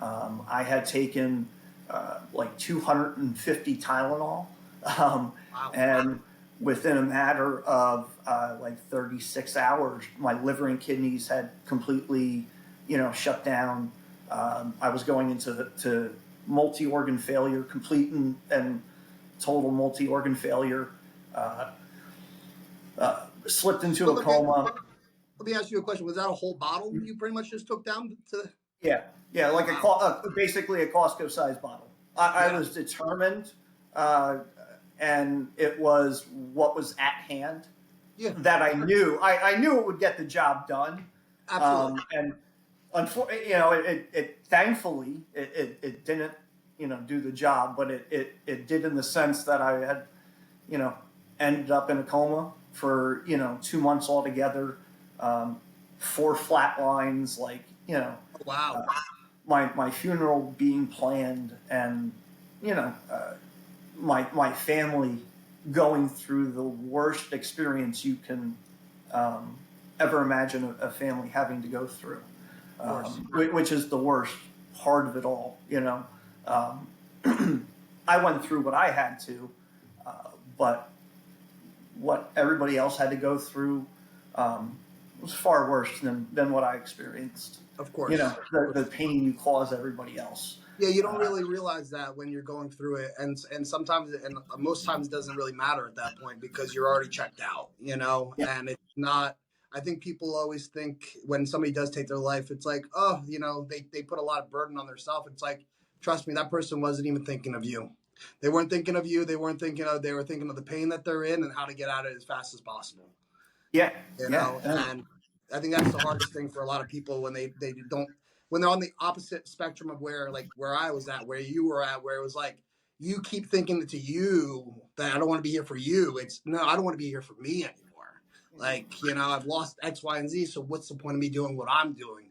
I had taken like 250 Tylenol, um, Wow. and within a matter of like 36 hours, my liver and kidneys had completely, shut down. I was going into to multi-organ failure, complete and total multi-organ failure. Uh, Slipped into So a coma. let me ask you a question. Was that a whole bottle you pretty much just took down to? Yeah, yeah, like Wow. basically a Costco-sized bottle. I Yeah. was determined, uh, and it was what was at hand Yeah. that I knew. I knew it would get the job done, Absolutely. and unfortunately, it thankfully it didn't, do the job, but it did in the sense that I had, you know, ended up in a coma for 2 months altogether, um, four flat lines, like Oh, wow. my funeral being planned, and you know uh, my family going through the worst experience you can um, ever imagine a family having to go through, Of course. which is the worst part of it all. Um, I went through what I had to, but what everybody else had to go through um, was far worse than what I experienced. Of course. The pain you cause everybody else. Yeah, you don't Uh, really realize that when you're going through it, and sometimes, and most times, it doesn't really matter at that point because you're already checked out, yeah, and it's not. I think people always think when somebody does take their life, it's like, oh, they put a lot of burden on themselves. It's like, trust me, that person wasn't even thinking of you. They weren't thinking of you. They weren't thinking of. They were thinking of the pain that they're in and how to get out of it as fast as possible. yeah, yeah, And I think that's the hardest thing for a lot of people when they don't, when they're on the opposite spectrum of where I was at, where you were at, where it was like you keep thinking to you that I don't want to be here for you. It's no, I don't want to be here for me anymore. Like, I've lost X, Y, and Z, so what's the point of me doing what I'm doing?